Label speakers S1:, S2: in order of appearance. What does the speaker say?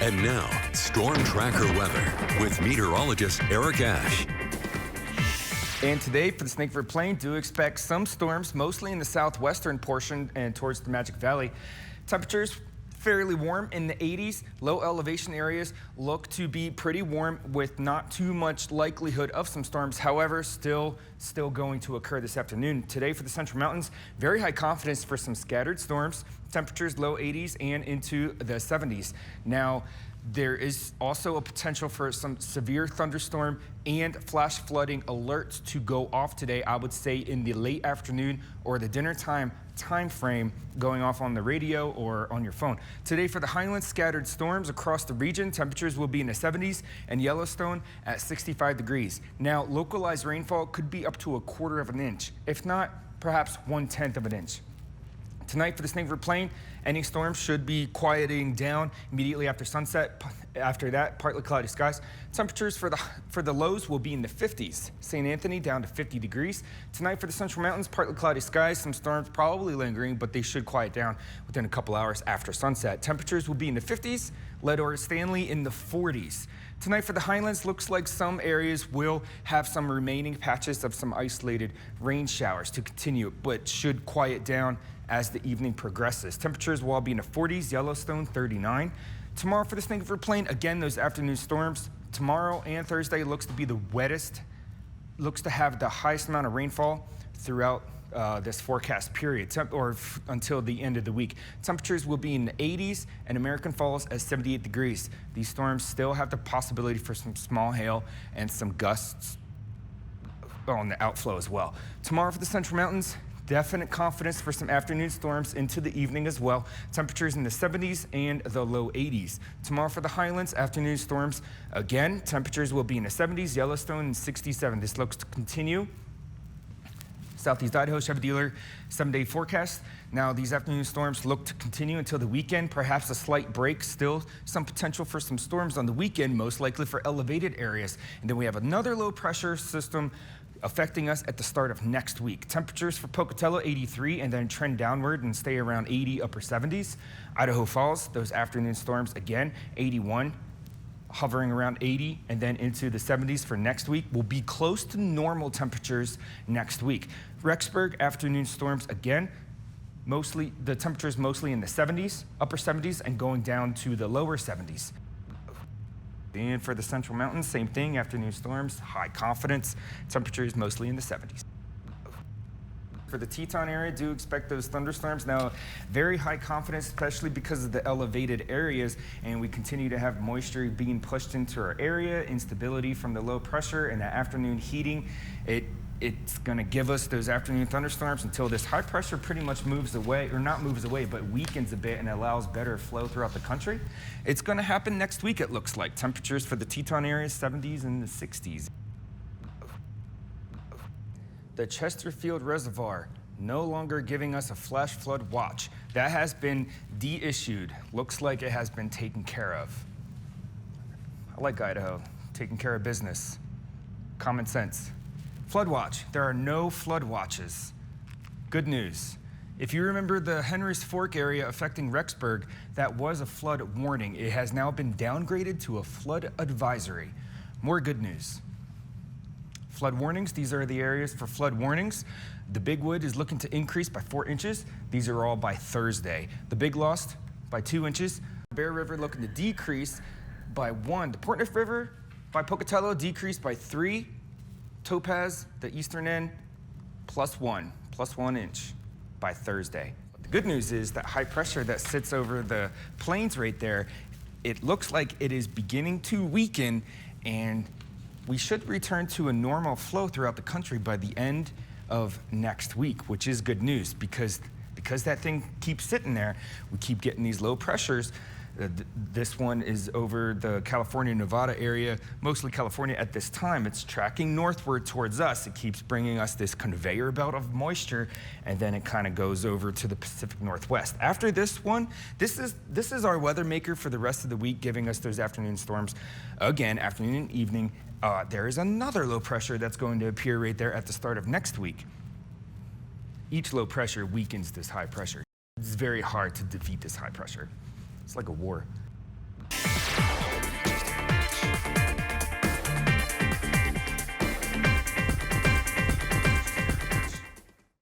S1: And now, Storm Tracker weather with meteorologist Eric Ash.
S2: And today for the Snake River Plain, do expect some storms, mostly in the southwestern portion and towards the Magic Valley. Temperatures fairly warm in the 80s. Low elevation areas look to be pretty warm with not too much likelihood of some storms. However, still going to occur this afternoon. Today for the Central Mountains, very high confidence for some scattered storms. Temperatures low 80s and into the 70s. Now, there is also a potential for some severe thunderstorm and flash flooding alerts to go off today, I would say in the late afternoon or the dinner time frame, going off on the radio or on your phone. Today for the Highlands, scattered storms across the region. Temperatures will be in the 70s and Yellowstone at 65 degrees. Now, localized rainfall could be up to 1/4 of an inch, if not perhaps 1/10 of an inch. Tonight for the Snake River Plain, any storms should be quieting down immediately after sunset. After that, partly cloudy skies. Temperatures for the lows will be in the 50s. St. Anthony down to 50 degrees. Tonight for the Central Mountains, partly cloudy skies. Some storms probably lingering, but they should quiet down within a couple hours after sunset. Temperatures will be in the 50s. Leadore Stanley in the 40s. Tonight for the Highlands, looks like some areas will have some remaining patches of some isolated rain showers to continue, but should quiet down as the evening progresses. Temperatures will all be in the 40s, Yellowstone 39. Tomorrow for the Snake River Plain, again, those afternoon storms. Tomorrow and Thursday looks to be the wettest, looks to have the highest amount of rainfall throughout this forecast period, until the end of the week. Temperatures will be in the 80s and American Falls at 78 degrees. These storms still have the possibility for some small hail and some gusts on the outflow as well. Tomorrow for the Central Mountains, definite confidence for some afternoon storms into the evening as well. Temperatures in the 70s and the low 80s. Tomorrow for the Highlands, afternoon storms. Again, temperatures will be in the 70s, Yellowstone and 67. This looks to continue. Southeast Idaho Chevy dealer 7-day forecast. Now these afternoon storms look to continue until the weekend, perhaps a slight break. Still some potential for some storms on the weekend, most likely for elevated areas. And then we have another low pressure system affecting us at the start of next week. Temperatures for Pocatello 83 and then trend downward and stay around 80, upper 70s. Idaho Falls, those afternoon storms again, 81. Hovering around 80 and then into the 70s for next week. Will be close to normal temperatures next week. Rexburg, afternoon storms again. The temperatures mostly in the 70s, upper 70s, and going down to the lower 70s. And for the Central Mountains, same thing, afternoon storms, high confidence. Temperatures mostly in the 70s. For the Teton area, do expect those thunderstorms. Now, very high confidence, especially because of the elevated areas, and we continue to have moisture being pushed into our area, instability from the low pressure and the afternoon heating. It's going to give us those afternoon thunderstorms until this high pressure pretty much moves away, or not moves away, but weakens a bit and allows better flow throughout the country. It's going to happen next week, it looks like. Temperatures for the Teton area, 70s and the 60s. The Chesterfield Reservoir no longer giving us a flash flood watch. That has been de-issued. Looks like it has been taken care of. I like Idaho, taking care of business. Common sense. Flood watch, there are no flood watches. Good news. If you remember the Henry's Fork area affecting Rexburg, that was a flood warning. It has now been downgraded to a flood advisory. More good news. Flood warnings, these are the areas for flood warnings. The Big Wood is looking to increase by 4 inches. These are all by Thursday. The Big Lost by 2 inches. Bear River looking to decrease by 1. The Portneuf River by Pocatello decreased by 3. Topaz, the eastern end, +1 inch by Thursday. The good news is that high pressure that sits over the plains right there, it looks like it is beginning to weaken, and we should return to a normal flow throughout the country by the end of next week, which is good news because that thing keeps sitting there. We keep getting these low pressures. This one is over the California-Nevada area, mostly California at this time. It's tracking northward towards us. It keeps bringing us this conveyor belt of moisture, and then it kind of goes over to the Pacific Northwest. After this one, this is our weather maker for the rest of the week, giving us those afternoon storms. Again, afternoon and evening. There is another low pressure that's going to appear right there at the start of next week. Each low pressure weakens this high pressure. It's very hard to defeat this high pressure. It's like a war.